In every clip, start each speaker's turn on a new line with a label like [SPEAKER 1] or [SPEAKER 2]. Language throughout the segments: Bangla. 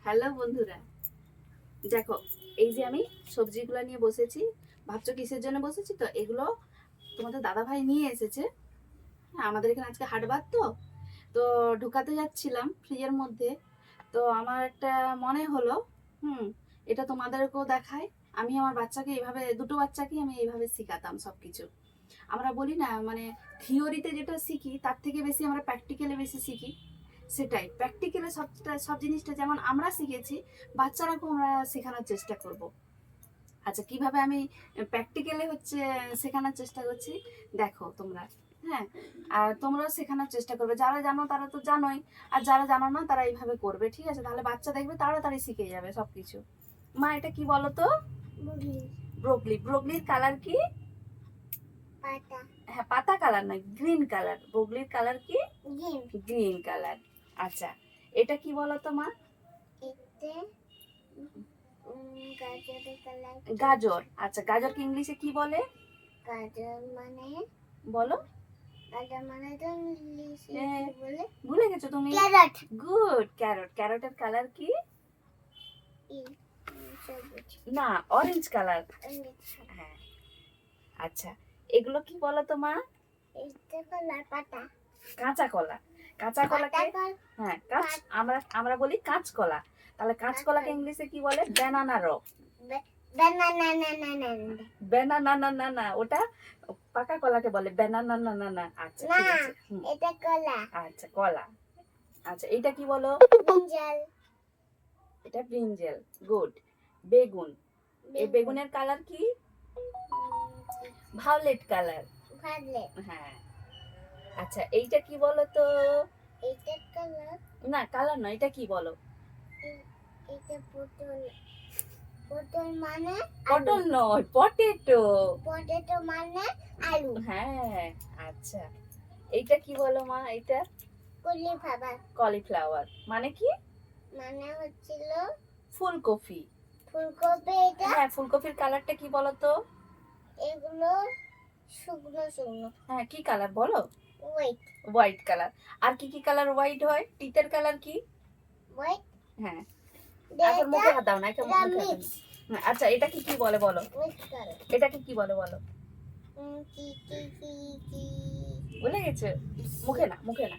[SPEAKER 1] হ্যালো বন্ধুরা, দেখো এই যে আমি সবজিগুলো নিয়ে বসেছি। ভাবছো কিসের জন্য বসেছি? তো এগুলো তোমাদের দাদা ভাই নিয়ে এসেছে। হ্যাঁ, আমাদের এখানে আজকে হাটবার তো তো ঢুকাতে যাচ্ছিলাম ফ্রিজের মধ্যে। তো আমার একটা মনে হলো, এটা তোমাদেরকেও দেখাই। আমি আমার বাচ্চাকে এইভাবে, দুটো বাচ্চাকে আমি এইভাবে শেখাতাম সবকিছু। আমরা বলি না, মানে থিওরিতে যেটা শিখি তার থেকে বেশি আমরা প্র্যাকটিক্যালে বেশি শিখি। সেটাই প্র্যাকটিক্যালে সব জিনিসটা যেমন আমরা শিখেছি, বাচ্চারাকেও আমরা শেখানোর চেষ্টা করব। আচ্ছা, কিভাবে আমি প্র্যাকটিক্যালে শেখানোর চেষ্টা করছি, দেখো তোমরা। হ্যাঁ, আর তোমরাও শেখানোর চেষ্টা করবে। যারা জানো তারা তো জানোই, আর যারা জানো না তারা এইভাবে করবে, ঠিক আছে? তাহলে বাচ্চা দেখবে তাড়াতাড়ি শিখে যাবে সবকিছু। মা, এটা কি বলো তো? ব্রোকলি। ব্রোকলির কালার কি?
[SPEAKER 2] পাতা।
[SPEAKER 1] হ্যাঁ, পাতা কালার নয়, গ্রিন কালার। ব্রোকলির কালার কি? Green colour. আচ্ছা, এটা কি বলো তো মা?
[SPEAKER 2] এতে গাজরের কালার।
[SPEAKER 1] গাজর। আচ্ছা, গাজরকে ইংলিশে কি বলে?
[SPEAKER 2] গাজর মানে
[SPEAKER 1] বলো।
[SPEAKER 2] গাজর মানে তো ইংলিশে
[SPEAKER 1] হ্যাঁ,
[SPEAKER 2] কি বলে?
[SPEAKER 1] ভুলে গেছো তুমি?
[SPEAKER 2] ক্যারট।
[SPEAKER 1] Good, carrot. ক্যারটের কালার কি?
[SPEAKER 2] সবুজ।
[SPEAKER 1] না, অরেঞ্জ কালার। হ্যাঁ। আচ্ছা, এগুলো কি বলো তো মা?
[SPEAKER 2] এতে কলার পাতা।
[SPEAKER 1] কাঁচা কলা। কাঁচা কলাকে, হ্যাঁ, আমরা আমরা বলি কাঁচকলা। তাহলে কাঁচকলাকে ইংলিশে কি বলে? ব্যানানা র। ব্যানানা না না না, ওটা পাকা কলাকে বলে ব্যানানা না না না। আচ্ছা, ঠিক আছে।
[SPEAKER 2] এটা কলা।
[SPEAKER 1] আচ্ছা, কলা। আচ্ছা, এইটা কি বলো?
[SPEAKER 2] ব্রিঞ্জাল।
[SPEAKER 1] এটা ব্রিঞ্জেল। গুড। বেগুন। এই বেগুনের কালার কি? Violet colour. হ্যাঁ। আচ্ছা, এইটা কি বলো তো?
[SPEAKER 2] এটা কালার।
[SPEAKER 1] না, কালার না, এটা কি বলো?
[SPEAKER 2] এটা পটল। পটল মানে
[SPEAKER 1] পটল নয়, পটেটো।
[SPEAKER 2] পটেটো মানে আলু।
[SPEAKER 1] হ্যাঁ। আচ্ছা, এইটা কি বলো মা? এটা
[SPEAKER 2] কলিফ্লাওয়ার।
[SPEAKER 1] কলিফ্লাওয়ার মানে কি?
[SPEAKER 2] মানে হচ্ছিল
[SPEAKER 1] ফুলকপি।
[SPEAKER 2] ফুলকপি। এটা
[SPEAKER 1] হ্যাঁ, ফুলকপির কালারটা কি বলো তো?
[SPEAKER 2] এগুলো শুকনো শুকনো।
[SPEAKER 1] হ্যাঁ, কি কালার বলো?
[SPEAKER 2] হোয়াইট।
[SPEAKER 1] White colour. আর কি কি কালার হোয়াইট হয়? তিতের কালার কি?
[SPEAKER 2] হোয়াইট।
[SPEAKER 1] হ্যাঁ। এখন মুখে হাত দাও না, এটা মুখে হাত দাও না। আচ্ছা, এটা কি কি বলে বলো? এটাকে কি বলে বলো?
[SPEAKER 2] কি কি কি কি
[SPEAKER 1] ভুলে গেছো? মুখে না, মুখে না।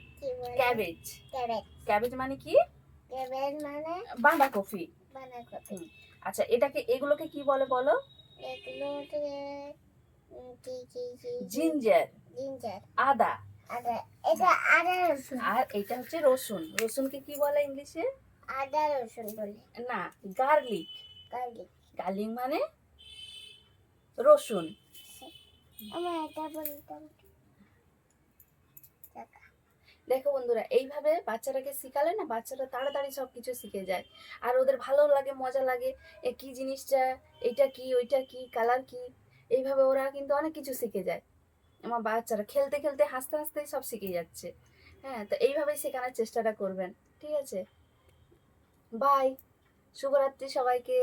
[SPEAKER 1] ক্যাবেজ।
[SPEAKER 2] ক্যাবেজ।
[SPEAKER 1] ক্যাবেজ মানে কি?
[SPEAKER 2] ক্যাবেজ মানে
[SPEAKER 1] বাঁধাকপি।
[SPEAKER 2] বাঁধাকপি।
[SPEAKER 1] আচ্ছা, এগুলোকে কি বলে বলো?
[SPEAKER 2] এগুলো কি কি কি
[SPEAKER 1] জিঞ্জার।
[SPEAKER 2] জিঞ্জার।
[SPEAKER 1] আদা।
[SPEAKER 2] আদা। এটা আদা রসুন।
[SPEAKER 1] আর এটা হচ্ছে রসুন। রসুনকে কি বলে ইংলিশে?
[SPEAKER 2] আদা রসুন বলে।
[SPEAKER 1] না, গার্লিক।
[SPEAKER 2] গার্লিক।
[SPEAKER 1] গার্লিক মানে রসুন।
[SPEAKER 2] আমার এটা বলতাম।
[SPEAKER 1] দেখো বন্ধুরা, এইভাবে বাচ্চাটাকে শিখালে না, বাচ্চারা তাড়াতাড়ি সবকিছু শিখে যায়। আর ওদের ভালো লাগে, মজা লাগে। কি জিনিসটা, এটা কি, ওইটা কি, কালার কি, এইভাবে ওরা কিন্তু অনেক কিছু শিখে যায়। আমার বাচ্চারা খেলতে খেলতে, হাসতে হাসতে সব শিখে যাচ্ছে। হ্যাঁ, তো এইভাবেই শেখানোর চেষ্টাটা করবেন, ঠিক আছে? বাই। শুভরাত্রি সবাইকে।